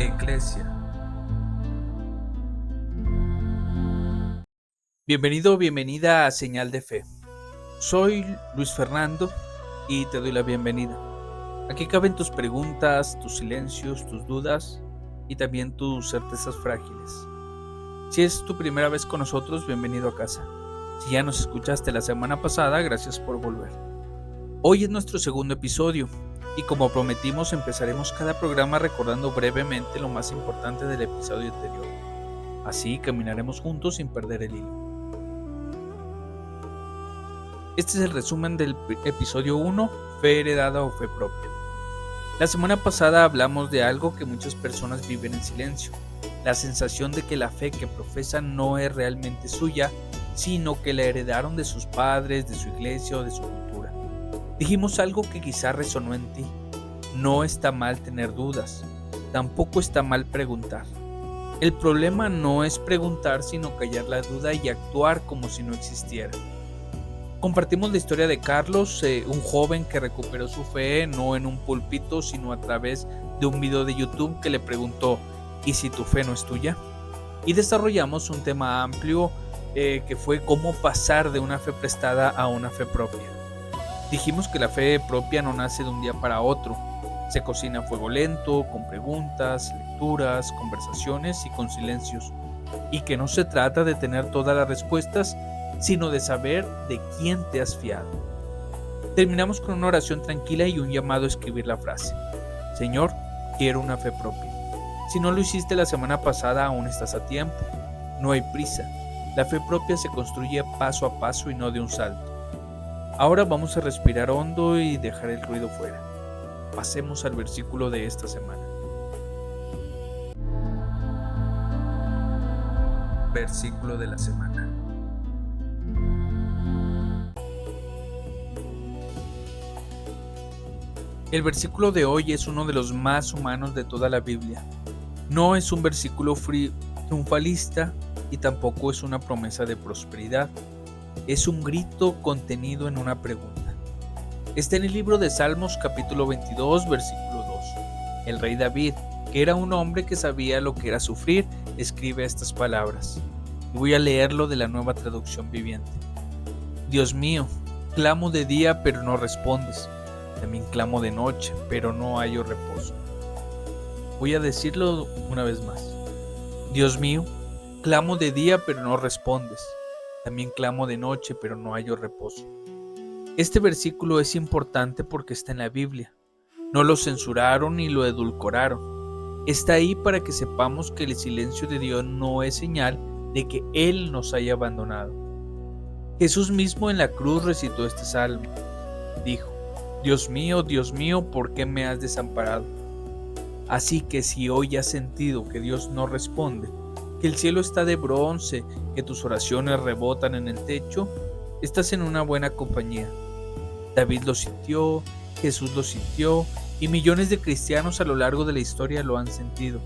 Eclesia. Bienvenido o bienvenida a Señal de Fe. Soy Luis Fernando y te doy la bienvenida. Aquí caben tus preguntas, tus silencios, tus dudas y también tus certezas frágiles. Si es tu primera vez con nosotros, bienvenido a casa. Si ya nos escuchaste la semana pasada, gracias por volver. Hoy es nuestro segundo episodio y como prometimos empezaremos cada programa recordando brevemente lo más importante del episodio anterior. Así caminaremos juntos sin perder el hilo. Este es el resumen del episodio 1, fe heredada o fe propia. La semana pasada hablamos de algo que muchas personas viven en silencio, la sensación de que la fe que profesan no es realmente suya, sino que la heredaron de sus padres, de su iglesia o de su cultura. Dijimos algo que quizá resonó en ti. No está mal tener dudas, tampoco está mal preguntar. El problema no es preguntar, sino callar la duda y actuar como si no existiera. Compartimos la historia de Carlos, un joven que recuperó su fe no en un púlpito, sino a través de un video de YouTube que le preguntó: ¿y si tu fe no es tuya? Y desarrollamos un tema amplio que fue cómo pasar de una fe prestada a una fe propia. Dijimos que la fe propia no nace de un día para otro. Se cocina a fuego lento, con preguntas, lecturas, conversaciones y con silencios. Y que no se trata de tener todas las respuestas, sino de saber de quién te has fiado. Terminamos con una oración tranquila y un llamado a escribir la frase: Señor, quiero una fe propia. Si no lo hiciste la semana pasada, aún estás a tiempo. No hay prisa. La fe propia se construye paso a paso y no de un salto. Ahora vamos a respirar hondo y dejar el ruido fuera. Pasemos al versículo de esta semana. Versículo de la semana. El versículo de hoy es uno de los más humanos de toda la Biblia. No es un versículo triunfalista y tampoco es una promesa de prosperidad. Es un grito contenido en una pregunta. Está en el libro de Salmos capítulo 22, versículo 2. El rey David, que era un hombre que sabía lo que era sufrir, escribe estas palabras. Y voy a leerlo de la Nueva Traducción Viviente. Dios mío, clamo de día pero no respondes. También clamo de noche, pero no hallo reposo. Voy a decirlo una vez más. Dios mío, clamo de día, pero no respondes. También clamo de noche, pero no hallo reposo. Este versículo es importante porque está en la Biblia. No lo censuraron ni lo edulcoraron. Está ahí para que sepamos que el silencio de Dios no es señal de que Él nos haya abandonado. Jesús mismo en la cruz recitó este salmo. Dijo: Dios mío, ¿por qué me has desamparado? Así que si hoy has sentido que Dios no responde, que el cielo está de bronce, que tus oraciones rebotan en el techo, estás en una buena compañía. David lo sintió, Jesús lo sintió y millones de cristianos a lo largo de la historia lo han sentido.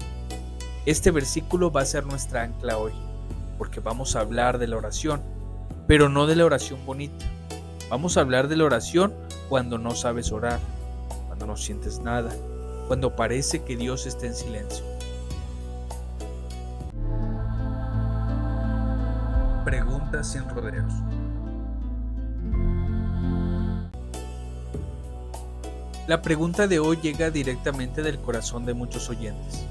Este versículo va a ser nuestra ancla hoy, porque vamos a hablar de la oración, pero no de la oración bonita. Vamos a hablar de la oración cuando no sabes orar, cuando no sientes nada, cuando parece que Dios está en silencio. Preguntas sin rodeos. La pregunta de hoy llega directamente del corazón de muchos oyentes.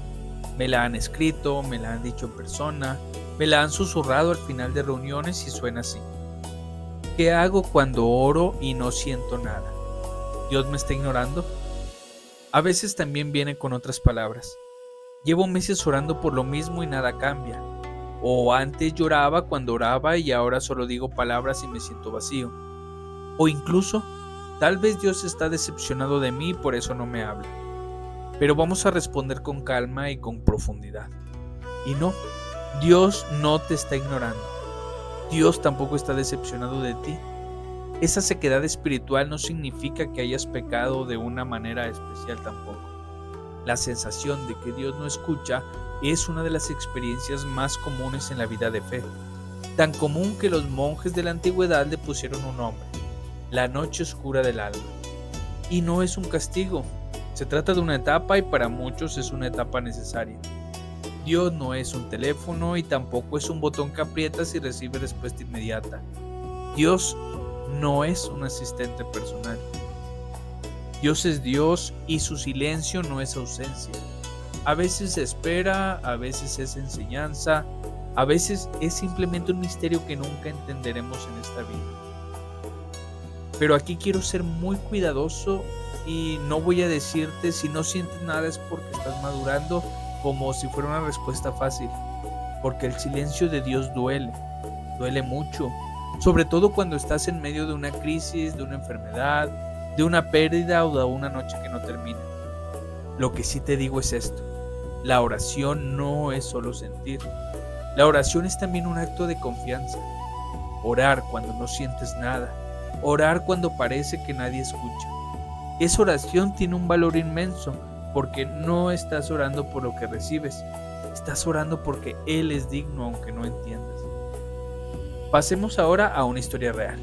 Me la han escrito, me la han dicho en persona, me la han susurrado al final de reuniones y suena así. ¿Qué hago cuando oro y no siento nada? ¿Dios me está ignorando? A veces también viene con otras palabras. Llevo meses orando por lo mismo y nada cambia. O antes lloraba cuando oraba y ahora solo digo palabras y me siento vacío. O incluso, tal vez Dios está decepcionado de mí y por eso no me habla. Pero vamos a responder con calma y con profundidad. Y no, Dios no te está ignorando. Dios tampoco está decepcionado de ti. Esa sequedad espiritual no significa que hayas pecado de una manera especial tampoco. La sensación de que Dios no escucha es una de las experiencias más comunes en la vida de fe. Tan común que los monjes de la antigüedad le pusieron un nombre: la noche oscura del alma. Y no es un castigo, Se trata de una etapa y para muchos es una etapa necesaria. Dios no es un teléfono y tampoco es un botón que aprietas y recibe respuesta inmediata. Dios no es un asistente personal. Dios es Dios y su silencio no es ausencia. A veces se espera, a veces es enseñanza, a veces es simplemente un misterio que nunca entenderemos en esta vida. Pero aquí quiero ser muy cuidadoso y no voy a decirte si no sientes nada es porque estás madurando como si fuera una respuesta fácil, porque el silencio de Dios duele mucho, sobre todo cuando estás en medio de una crisis, de una enfermedad, de una pérdida o de una noche que no termina. Lo que sí te digo es esto: la oración no es solo sentir, la oración es también un acto de confianza. Orar cuando no sientes nada, orar cuando parece que nadie escucha. Esa oración tiene un valor inmenso porque no estás orando por lo que recibes, estás orando porque Él es digno aunque no entiendas. Pasemos ahora a una historia real,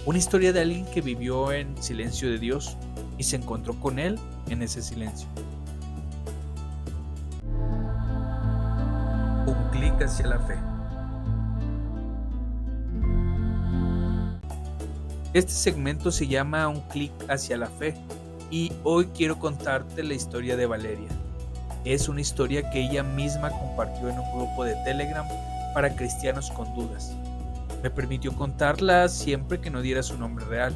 una historia de alguien que vivió en silencio de Dios y se encontró con Él en ese silencio. Un clic hacia la fe. Este segmento se llama Un clic hacia la fe y hoy quiero contarte la historia de Valeria. Es una historia que ella misma compartió en un grupo de Telegram para cristianos con dudas. Me permitió contarla siempre que no diera su nombre real.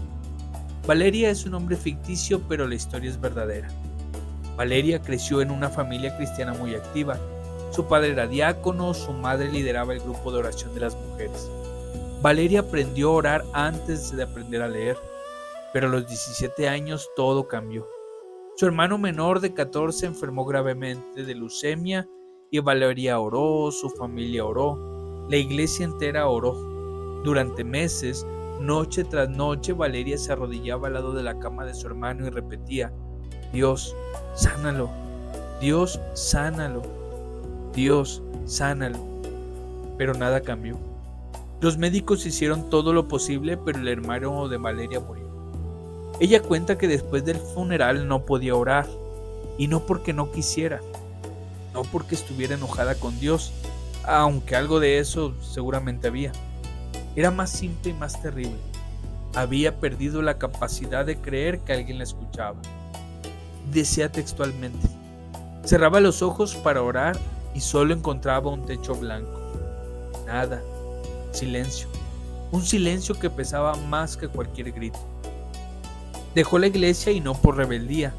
Valeria es un nombre ficticio, pero la historia es verdadera. Valeria creció en una familia cristiana muy activa. Su padre era diácono, su madre lideraba el grupo de oración de las mujeres. Valeria aprendió a orar antes de aprender a leer, pero a los 17 años todo cambió. Su hermano menor de 14 enfermó gravemente de leucemia y Valeria oró, su familia oró, la iglesia entera oró. Durante meses, noche tras noche, Valeria se arrodillaba al lado de la cama de su hermano y repetía: Dios, sánalo, Dios, sánalo, Dios, sánalo. Pero nada cambió. Los médicos hicieron todo lo posible, pero el hermano de Valeria murió. Ella cuenta que después del funeral no podía orar, y no porque no quisiera, no porque estuviera enojada con Dios, aunque algo de eso seguramente había. Era más simple y más terrible. Había perdido la capacidad de creer que alguien la escuchaba. Decía textualmente: cerraba los ojos para orar y solo encontraba un techo blanco. Nada. Silencio. Un silencio que pesaba más que cualquier grito. Dejó la iglesia y no por rebeldía,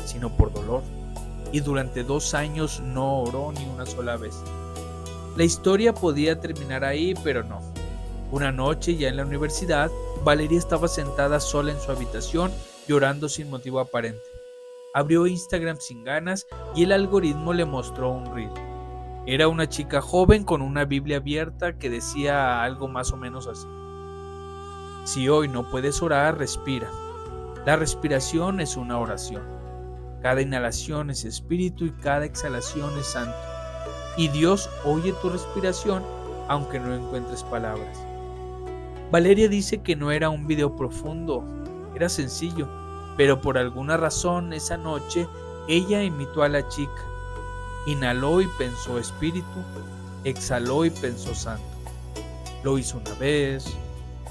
sino por dolor. Y durante 2 años no oró ni una sola vez. La historia podía terminar ahí, pero no. Una noche, ya en la universidad, Valeria estaba sentada sola en su habitación, llorando sin motivo aparente. Abrió Instagram sin ganas y el algoritmo le mostró un reel. Era una chica joven con una Biblia abierta que decía algo más o menos así: si hoy no puedes orar, respira. La respiración es una oración. Cada inhalación es espíritu y cada exhalación es santo. Y Dios oye tu respiración aunque no encuentres palabras. Valeria dice que no era un video profundo, era sencillo, pero por alguna razón esa noche ella imitó a la chica. Inhaló y pensó espíritu, exhaló y pensó santo. Lo hizo una vez,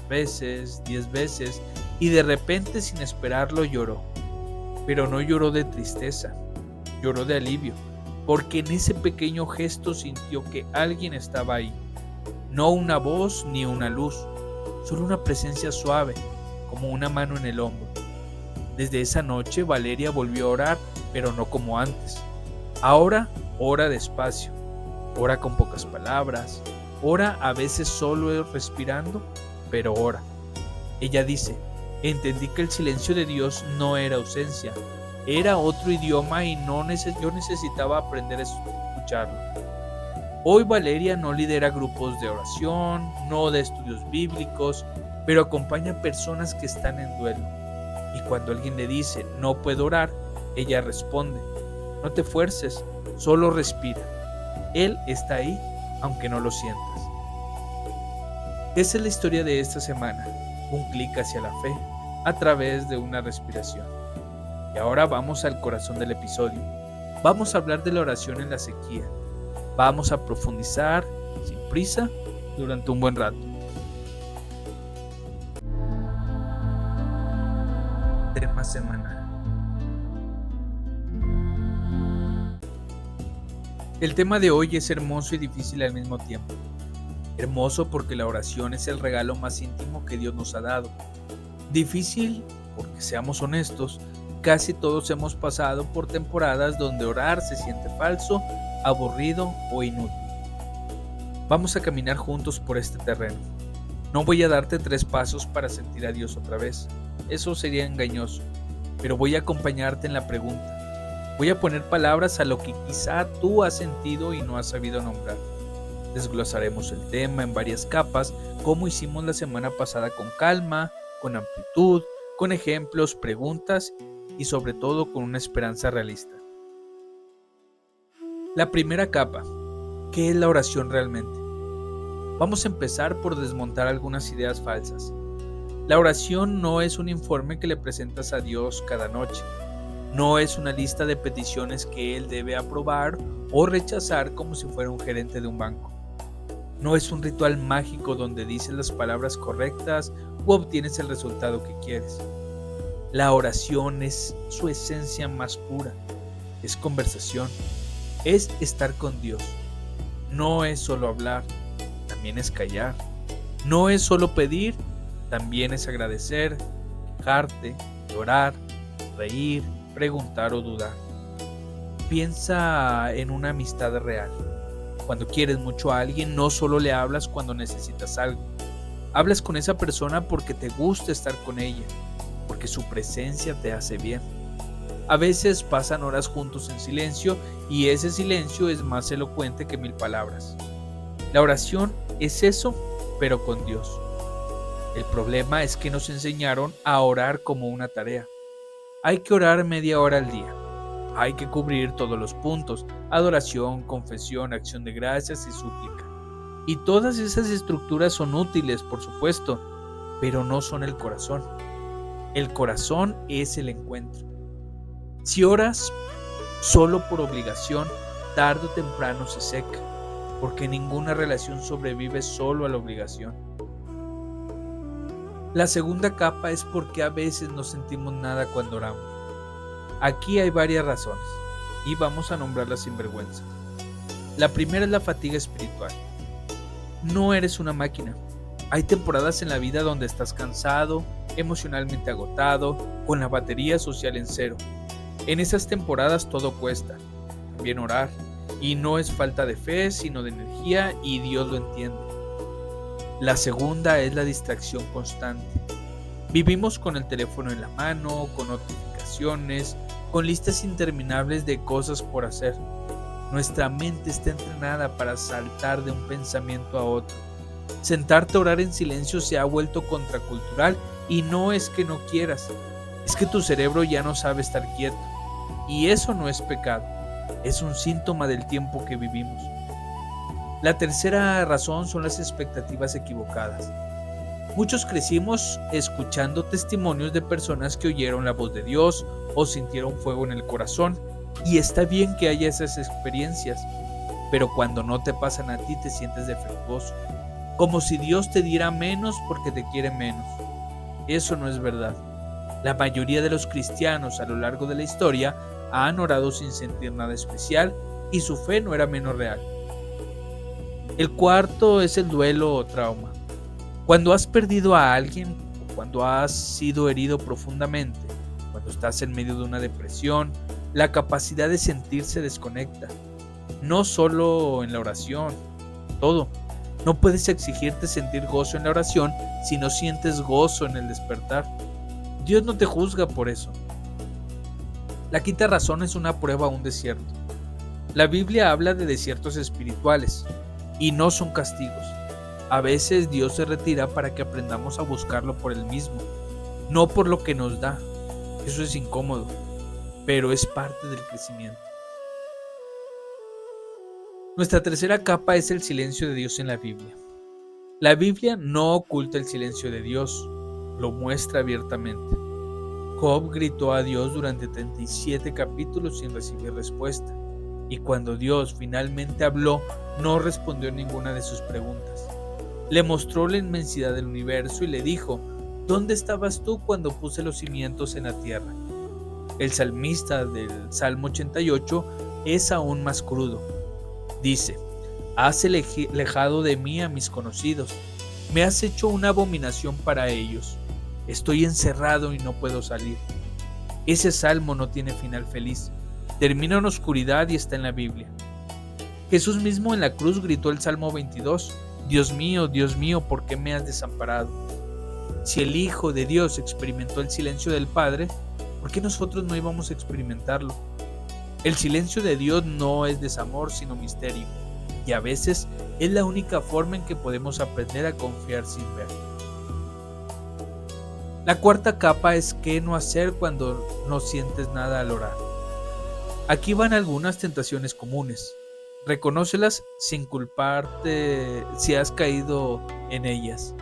10 veces, y de repente, sin esperarlo, lloró. Pero no lloró de tristeza, lloró de alivio, porque en ese pequeño gesto sintió que alguien estaba ahí. No una voz ni una luz, solo una presencia suave, como una mano en el hombro. Desde esa noche Valeria volvió a orar, pero no como antes. Ahora ora despacio, ora con pocas palabras, ora a veces solo respirando, pero ora. Ella dice: entendí que el silencio de Dios no era ausencia, era otro idioma y yo necesitaba aprender a escucharlo. Hoy Valeria no lidera grupos de oración, no de estudios bíblicos, pero acompaña a personas que están en duelo. Y cuando alguien le dice: no puedo orar, ella responde: no te fuerces, solo respira. Él está ahí, aunque no lo sientas. Esa es la historia de esta semana, un clic hacia la fe a través de una respiración. Y ahora vamos al corazón del episodio. Vamos a hablar de la oración en la sequía. Vamos a profundizar, sin prisa, durante un buen rato. Tema semanal. El tema de hoy es hermoso y difícil al mismo tiempo. Hermoso porque la oración es el regalo más íntimo que Dios nos ha dado. Difícil porque, seamos honestos, casi todos hemos pasado por temporadas donde orar se siente falso, aburrido o inútil. Vamos a caminar juntos por este terreno. No voy a darte 3 pasos para sentir a Dios otra vez. Eso sería engañoso. Pero voy a acompañarte en la pregunta. Voy a poner palabras a lo que quizá tú has sentido y no has sabido nombrar. Desglosaremos el tema en varias capas, como hicimos la semana pasada, con calma, con amplitud, con ejemplos, preguntas y sobre todo con una esperanza realista. La primera capa, ¿qué es la oración realmente? Vamos a empezar por desmontar algunas ideas falsas. La oración no es un informe que le presentas a Dios cada noche. No es una lista de peticiones que Él debe aprobar o rechazar como si fuera un gerente de un banco. No es un ritual mágico donde dices las palabras correctas o obtienes el resultado que quieres. La oración es su esencia más pura. Es conversación. Es estar con Dios. No es solo hablar, también es callar. No es solo pedir, también es agradecer, quejarte, llorar, reír, preguntar o dudar. Piensa en una amistad real. Cuando quieres mucho a alguien, no solo le hablas cuando necesitas algo. Hablas con esa persona porque te gusta estar con ella, porque su presencia te hace bien. A veces pasan horas juntos en silencio y ese silencio es más elocuente que 1000 palabras. La oración es eso, pero con Dios. El problema es que nos enseñaron a orar como una tarea. Hay que orar media hora al día. Hay que cubrir todos los puntos: adoración, confesión, acción de gracias y súplica. Y todas esas estructuras son útiles, por supuesto, pero no son el corazón. El corazón es el encuentro. Si oras solo por obligación, tarde o temprano se seca, porque ninguna relación sobrevive solo a la obligación. La segunda capa es porque a veces no sentimos nada cuando oramos. Aquí hay varias razones, y vamos a nombrarlas sin vergüenza. La primera es la fatiga espiritual. No eres una máquina. Hay temporadas en la vida donde estás cansado, emocionalmente agotado, con la batería social en cero. En esas temporadas todo cuesta, también orar, y no es falta de fe, sino de energía, y Dios lo entiende. La segunda es la distracción constante. Vivimos con el teléfono en la mano, con notificaciones, con listas interminables de cosas por hacer. Nuestra mente está entrenada para saltar de un pensamiento a otro. Sentarte a orar en silencio se ha vuelto contracultural, y no es que no quieras, es que tu cerebro ya no sabe estar quieto. Y eso no es pecado, es un síntoma del tiempo que vivimos. La tercera razón son las expectativas equivocadas. Muchos crecimos escuchando testimonios de personas que oyeron la voz de Dios o sintieron fuego en el corazón, y está bien que haya esas experiencias, pero cuando no te pasan a ti te sientes defectuoso, como si Dios te diera menos porque te quiere menos. Eso no es verdad. La mayoría de los cristianos a lo largo de la historia han orado sin sentir nada especial y su fe no era menos real. El cuarto es el duelo o trauma. Cuando has perdido a alguien o cuando has sido herido profundamente, cuando estás en medio de una depresión, la capacidad de sentir se desconecta. No solo en la oración, todo. No puedes exigirte sentir gozo en la oración si no sientes gozo en el despertar. Dios no te juzga por eso. La quinta razón es una prueba a un desierto. La Biblia habla de desiertos espirituales y no son castigos. A veces Dios se retira para que aprendamos a buscarlo por Él mismo, no por lo que nos da. Eso es incómodo, pero es parte del crecimiento. Nuestra tercera capa es el silencio de Dios en la Biblia. La Biblia no oculta el silencio de Dios, lo muestra abiertamente. Job gritó a Dios durante 37 capítulos sin recibir respuesta, y cuando Dios finalmente habló, no respondió ninguna de sus preguntas. Le mostró la inmensidad del universo y le dijo: ¿dónde estabas tú cuando puse los cimientos en la tierra? El salmista del Salmo 88 es aún más crudo. Dice: has alejado de mí a mis conocidos, me has hecho una abominación para ellos. Estoy encerrado y no puedo salir. Ese salmo no tiene final feliz, termina en oscuridad y está en la Biblia. Jesús mismo en la cruz gritó el Salmo 22: Dios mío, ¿por qué me has desamparado? Si el Hijo de Dios experimentó el silencio del Padre, ¿por qué nosotros no íbamos a experimentarlo? El silencio de Dios no es desamor, sino misterio, y a veces es la única forma en que podemos aprender a confiar sin ver. La cuarta capa es qué no hacer cuando no sientes nada al orar. Aquí van algunas tentaciones comunes. Reconócelas sin culparte si has caído en ellas.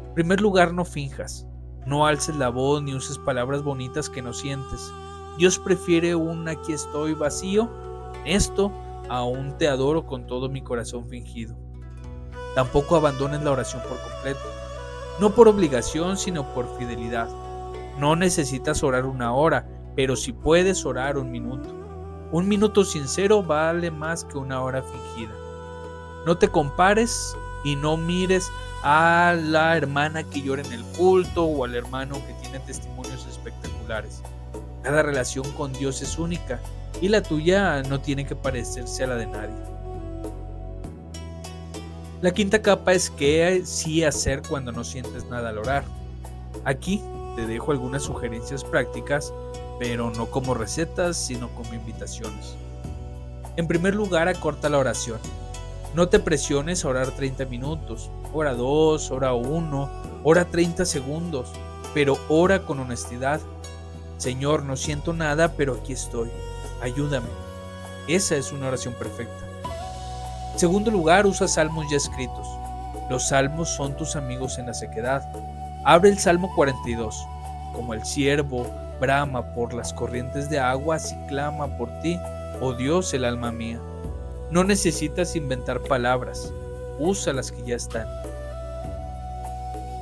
En primer lugar, no finjas. No alces la voz ni uses palabras bonitas que no sientes. Dios prefiere un aquí estoy vacío, honesto, a un te adoro con todo mi corazón fingido. Tampoco abandones la oración por completo. No por obligación, sino por fidelidad. No necesitas orar una hora, pero si puedes orar un minuto. Un minuto sincero vale más que una hora fingida. No te compares y no mires a la hermana que llora en el culto o al hermano que tiene testimonios espectaculares. Cada relación con Dios es única y la tuya no tiene que parecerse a la de nadie. La quinta capa es qué sí hacer cuando no sientes nada al orar. Aquí te dejo algunas sugerencias prácticas, pero no como recetas, sino como invitaciones. En primer lugar, acorta la oración. No te presiones a orar 30 minutos, ora 2, ora 1, ora 30 segundos, pero ora con honestidad. Señor, no siento nada, pero aquí estoy. Ayúdame. Esa es una oración perfecta. En segundo lugar, usa salmos ya escritos. Los salmos son tus amigos en la sequedad. Abre el Salmo 42. Como el ciervo brama por las corrientes de agua, así clama por ti, oh Dios, el alma mía. No necesitas inventar palabras, usa las que ya están.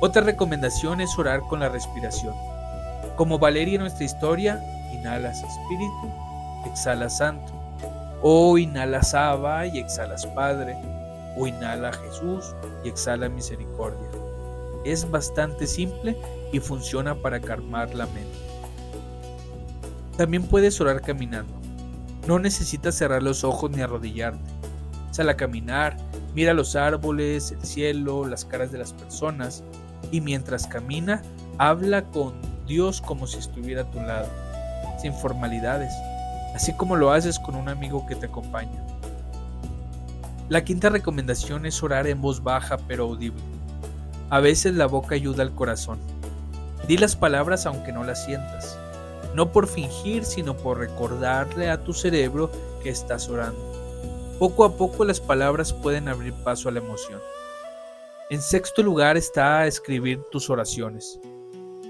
Otra recomendación es orar con la respiración. Como Valeria en nuestra historia, inhalas Espíritu, exhalas Santo. O inhalas Abba y exhalas Padre. O inhala Jesús y exhala Misericordia. Es bastante simple y funciona para calmar la mente. También puedes orar caminando. No necesitas cerrar los ojos ni arrodillarte. Sal a caminar, mira los árboles, el cielo, las caras de las personas y mientras camina, habla con Dios como si estuviera a tu lado, sin formalidades, así como lo haces con un amigo que te acompaña. La quinta recomendación es orar en voz baja pero audible. A veces la boca ayuda al corazón. Di las palabras aunque no las sientas. No por fingir, sino por recordarle a tu cerebro que estás orando. Poco a poco las palabras pueden abrir paso a la emoción. En sexto lugar está escribir tus oraciones.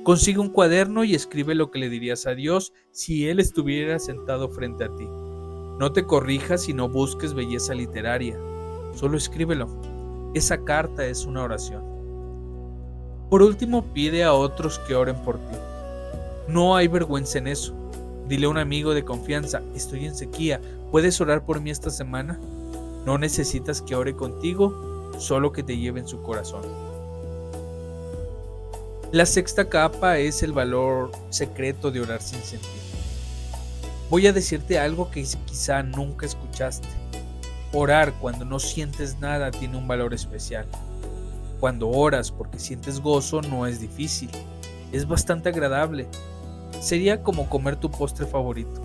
Consigue un cuaderno y escribe lo que le dirías a Dios si Él estuviera sentado frente a ti. No te corrijas y no busques belleza literaria. Solo escríbelo. Esa carta es una oración. Por último, pide a otros que oren por ti. No hay vergüenza en eso. Dile a un amigo de confianza: estoy en sequía, ¿puedes orar por mí esta semana? No necesitas que ore contigo, solo que te lleve en su corazón. La sexta capa es el valor secreto de orar sin sentir. Voy a decirte algo que quizá nunca escuchaste. Orar cuando no sientes nada tiene un valor especial. Cuando oras porque sientes gozo no es difícil, es bastante agradable. Sería como comer tu postre favorito.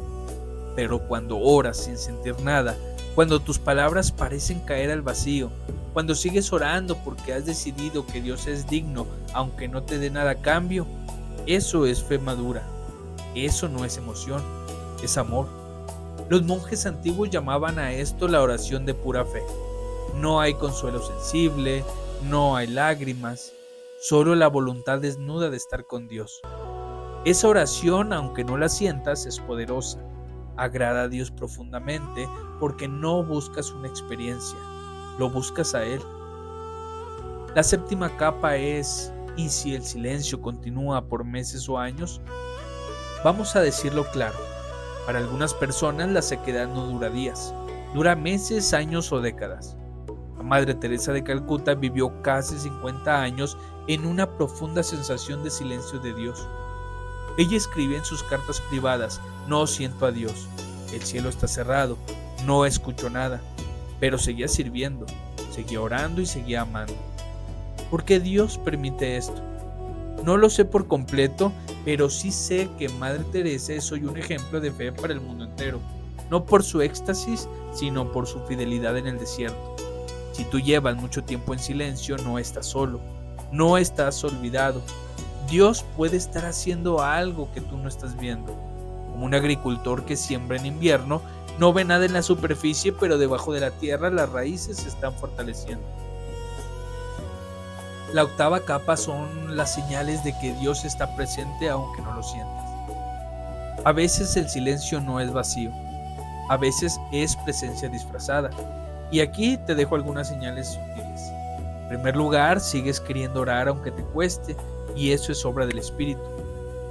Pero cuando oras sin sentir nada, cuando tus palabras parecen caer al vacío, cuando sigues orando porque has decidido que Dios es digno aunque no te dé nada a cambio, eso es fe madura. Eso no es emoción, es amor. Los monjes antiguos llamaban a esto la oración de pura fe. No hay consuelo sensible, no hay lágrimas, solo la voluntad desnuda de estar con Dios. Esa oración, aunque no la sientas, es poderosa. Agrada a Dios profundamente porque no buscas una experiencia, lo buscas a Él. La séptima capa es, ¿y si el silencio continúa por meses o años? Vamos a decirlo claro, para algunas personas la sequedad no dura días, dura meses, años o décadas. La Madre Teresa de Calcuta vivió casi 50 años en una profunda sensación de silencio de Dios. Ella escribía en sus cartas privadas: no siento a Dios, el cielo está cerrado, no escucho nada, pero seguía sirviendo, seguía orando y seguía amando. ¿Por qué Dios permite esto? No lo sé por completo, pero sí sé que Madre Teresa es hoy un ejemplo de fe para el mundo entero, no por su éxtasis, sino por su fidelidad en el desierto. Si tú llevas mucho tiempo en silencio, no estás solo, no estás olvidado. Dios puede estar haciendo algo que tú no estás viendo. Como un agricultor que siembra en invierno, no ve nada en la superficie, pero debajo de la tierra las raíces se están fortaleciendo. La octava capa son las señales de que Dios está presente aunque no lo sientas. A veces el silencio no es vacío, a veces es presencia disfrazada. Y aquí te dejo algunas señales sutiles. En primer lugar, sigues queriendo orar aunque te cueste, y eso es obra del Espíritu.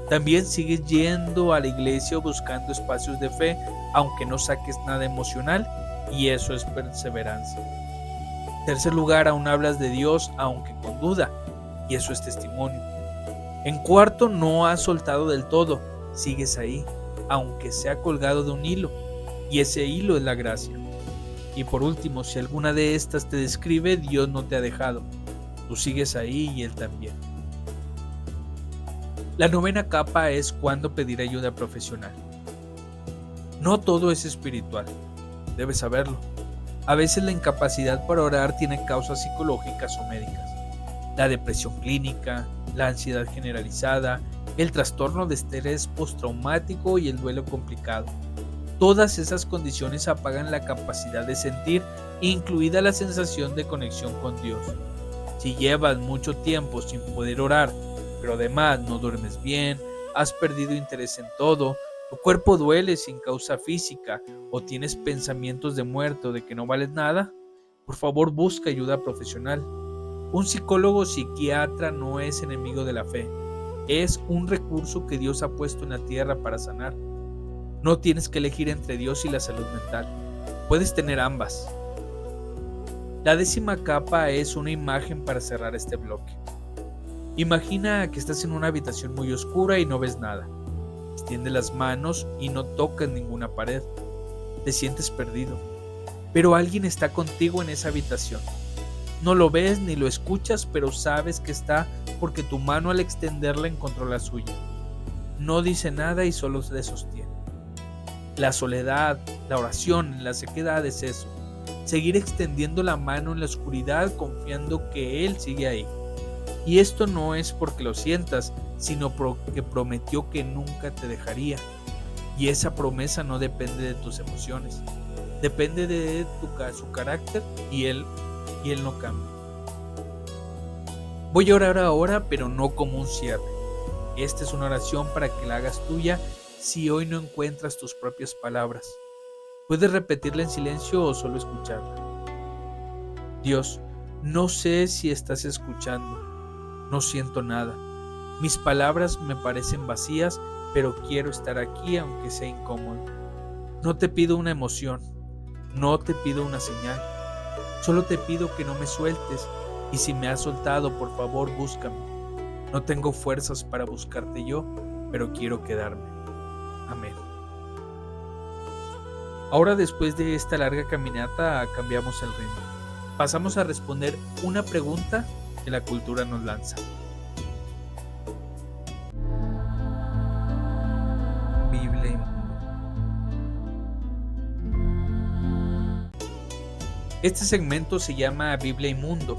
También sigues yendo a la iglesia o buscando espacios de fe, aunque no saques nada emocional, y eso es perseverancia. En tercer lugar, aún hablas de Dios aunque con duda, y eso es testimonio. En cuarto, no has soltado del todo, sigues ahí, aunque sea colgado de un hilo, y ese hilo es la gracia. Y por último, si alguna de estas te describe, Dios no te ha dejado, tú sigues ahí y Él también. La novena capa es cuando pedir ayuda profesional. No todo es espiritual, debes saberlo. A veces la incapacidad para orar tiene causas psicológicas o médicas. La depresión clínica, la ansiedad generalizada, el trastorno de estrés postraumático y el duelo complicado. Todas esas condiciones apagan la capacidad de sentir, incluida la sensación de conexión con Dios. Si llevas mucho tiempo sin poder orar, pero además no duermes bien, has perdido interés en todo, tu cuerpo duele sin causa física o tienes pensamientos de muerte o de que no vales nada, por favor busca ayuda profesional. Un psicólogo o psiquiatra no es enemigo de la fe, es un recurso que Dios ha puesto en la tierra para sanar. No tienes que elegir entre Dios y la salud mental, puedes tener ambas. La décima capa es una imagen para cerrar este bloque. Imagina que estás en una habitación muy oscura y no ves nada. Extiende las manos y no tocas ninguna pared. Te sientes perdido, pero alguien está contigo en esa habitación. No lo ves ni lo escuchas, pero sabes que está porque tu mano al extenderla encontró la suya. No dice nada y solo se sostiene. La soledad, la oración, la sequedad es eso. Seguir extendiendo la mano en la oscuridad confiando que Él sigue ahí. Y esto no es porque lo sientas, sino porque prometió que nunca te dejaría. Y esa promesa no depende de tus emociones, depende de su carácter y Él no cambia. Voy a orar ahora, pero no como un cierre. Esta es una oración para que la hagas tuya si hoy no encuentras tus propias palabras. Puedes repetirla en silencio o solo escucharla. Dios, no sé si estás escuchando. No siento nada. Mis palabras me parecen vacías, pero quiero estar aquí aunque sea incómodo. No te pido una emoción, no te pido una señal. Solo te pido que no me sueltes y si me has soltado, por favor, búscame. No tengo fuerzas para buscarte yo, pero quiero quedarme. Amén. Ahora, después de esta larga caminata, cambiamos el ritmo. Pasamos a responder una pregunta que la cultura nos lanza. Biblia y mundo. Este segmento se llama Biblia y mundo.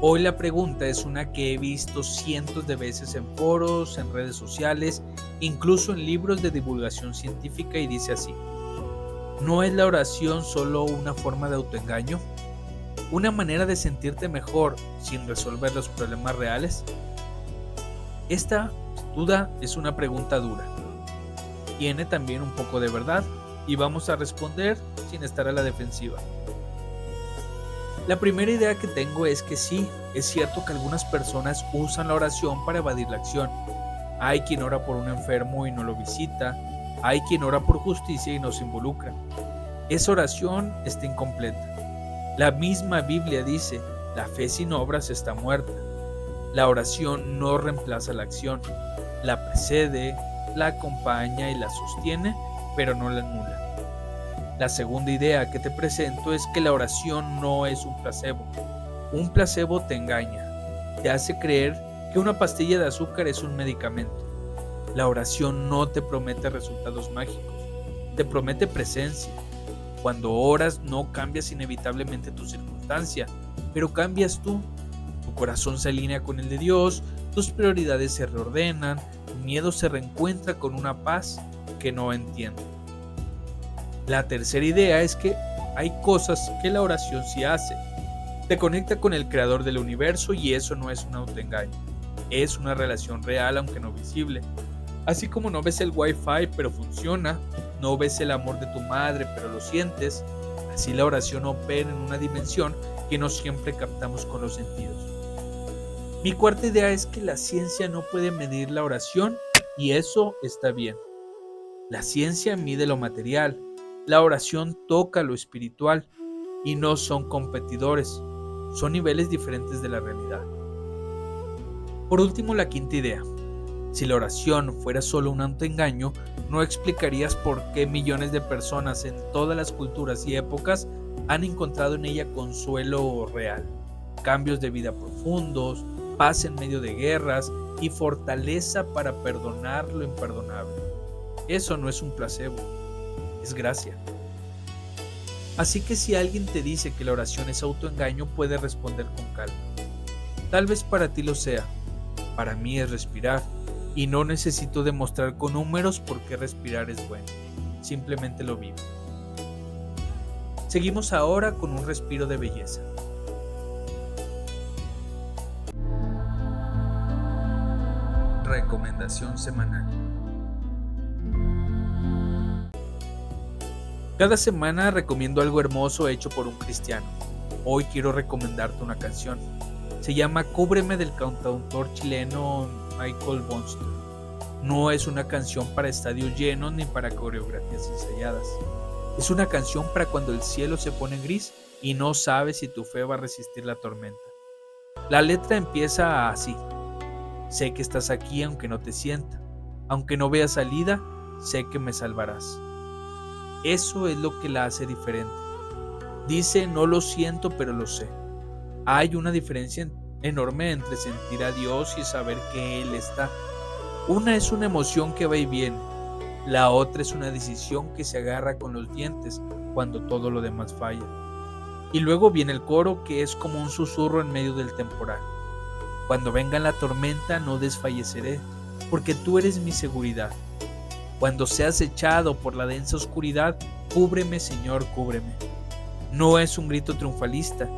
Hoy la pregunta es una que he visto cientos de veces en foros, en redes sociales, incluso en libros de divulgación científica y dice así: ¿no es la oración solo una forma de autoengaño? ¿Una manera de sentirte mejor sin resolver los problemas reales? Esta duda es una pregunta dura. Tiene también un poco de verdad y vamos a responder sin estar a la defensiva. La primera idea que tengo es que sí, es cierto que algunas personas usan la oración para evadir la acción. Hay quien ora por un enfermo y no lo visita. Hay quien ora por justicia y no se involucra. Esa oración está incompleta. La misma Biblia dice, la fe sin obras está muerta. La oración no reemplaza la acción. La precede, la acompaña y la sostiene, pero no la anula. La segunda idea que te presento es que la oración no es un placebo. Un placebo te engaña, te hace creer que una pastilla de azúcar es un medicamento. La oración no te promete resultados mágicos, te promete presencia. Cuando oras no cambias inevitablemente tu circunstancia, pero cambias tú. Tu corazón se alinea con el de Dios, tus prioridades se reordenan, tu miedo se reencuentra con una paz que no entiende. La tercera idea es que hay cosas que la oración sí hace. Te conecta con el creador del universo y eso no es un autoengaño. Es una relación real aunque no visible. Así como no ves el Wi-Fi pero funciona, no ves el amor de tu madre pero lo sientes, así la oración opera en una dimensión que no siempre captamos con los sentidos. Mi cuarta idea es que la ciencia no puede medir la oración y eso está bien. La ciencia mide lo material. La oración toca lo espiritual y no son competidores, son niveles diferentes de la realidad. Por último, la quinta idea. Si la oración fuera solo un autoengaño, no explicarías por qué millones de personas en todas las culturas y épocas han encontrado en ella consuelo real, cambios de vida profundos, paz en medio de guerras y fortaleza para perdonar lo imperdonable. Eso no es un placebo. Es gracia. Así que si alguien te dice que la oración es autoengaño, puedes responder con calma. Tal vez para ti lo sea, para mí es respirar, y no necesito demostrar con números por qué respirar es bueno, simplemente lo vivo. Seguimos ahora con un respiro de belleza. Recomendación semanal. Cada semana recomiendo algo hermoso hecho por un cristiano. Hoy quiero recomendarte una canción. Se llama Cúbreme del cantautor chileno Michael Bonster. No es una canción para estadios llenos ni para coreografías ensayadas. Es una canción para cuando el cielo se pone gris y no sabes si tu fe va a resistir la tormenta. La letra empieza así. Sé que estás aquí aunque no te sienta. Aunque no vea salida, sé que me salvarás. Eso es lo que la hace diferente. Dice, no lo siento, pero lo sé. Hay una diferencia enorme entre sentir a Dios y saber que Él está. Una es una emoción que va y viene. La otra es una decisión que se agarra con los dientes cuando todo lo demás falla. Y luego viene el coro que es como un susurro en medio del temporal. Cuando venga la tormenta no desfalleceré, porque tú eres mi seguridad. Cuando seas echado por la densa oscuridad, cúbreme, Señor, cúbreme. No es un grito triunfalista,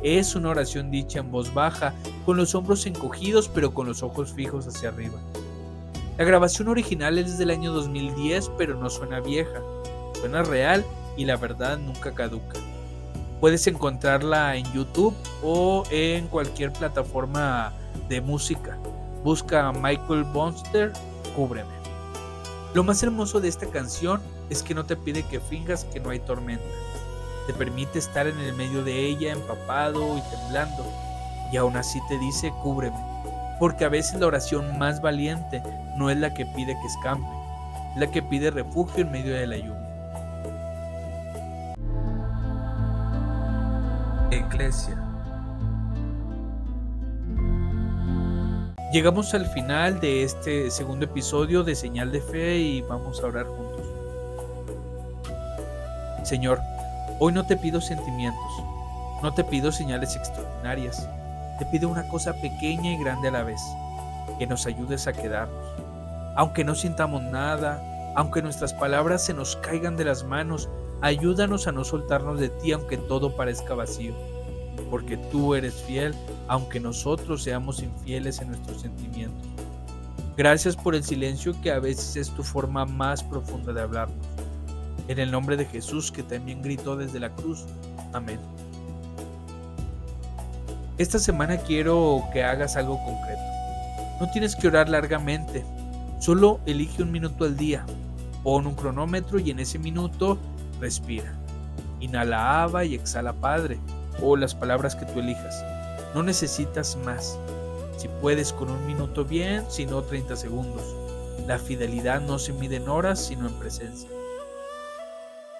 es una oración dicha en voz baja, con los hombros encogidos pero con los ojos fijos hacia arriba. La grabación original es del año 2010, pero no suena vieja, suena real y la verdad nunca caduca. Puedes encontrarla en YouTube o en cualquier plataforma de música. Busca Michael Bonster, Cúbreme. Lo más hermoso de esta canción es que no te pide que finjas que no hay tormenta. Te permite estar en el medio de ella empapado y temblando. Y aún así te dice cúbreme. Porque a veces la oración más valiente no es la que pide que escampe, es la que pide refugio en medio de la lluvia. Iglesia. Llegamos al final de este segundo episodio de Señal de Fe y vamos a orar juntos. Señor, hoy no te pido sentimientos, no te pido señales extraordinarias, te pido una cosa pequeña y grande a la vez, que nos ayudes a quedarnos. Aunque no sintamos nada, aunque nuestras palabras se nos caigan de las manos, ayúdanos a no soltarnos de ti aunque todo parezca vacío. Porque tú eres fiel, aunque nosotros seamos infieles en nuestros sentimientos. Gracias por el silencio que a veces es tu forma más profunda de hablarnos. En el nombre de Jesús, que también gritó desde la cruz. Amén. Esta semana quiero que hagas algo concreto. No tienes que orar largamente, solo elige un minuto al día. Pon un cronómetro y en ese minuto respira. Inhala Abba y exhala Padre, o las palabras que tú elijas. No necesitas más. Si puedes con un minuto bien, si no 30 segundos. La fidelidad no se mide en horas, sino en presencia.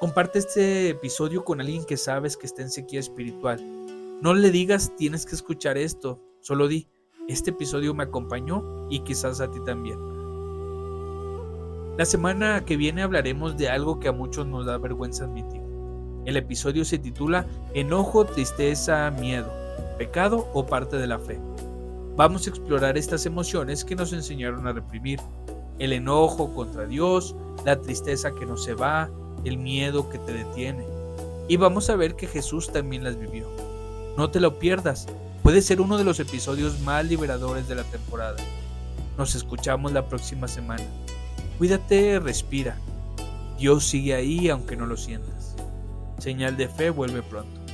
Comparte este episodio con alguien que sabes que está en sequía espiritual. No le digas tienes que escuchar esto, solo di, este episodio me acompañó y quizás a ti también. La semana que viene hablaremos de algo que a muchos nos da vergüenza admitir. El episodio se titula Enojo, tristeza, miedo, pecado o parte de la fe. Vamos a explorar estas emociones que nos enseñaron a reprimir. El enojo contra Dios, la tristeza que no se va, el miedo que te detiene. Y vamos a ver que Jesús también las vivió. No te lo pierdas, puede ser uno de los episodios más liberadores de la temporada. Nos escuchamos la próxima semana. Cuídate, respira. Dios sigue ahí aunque no lo sientas. Señal de Fe vuelve pronto.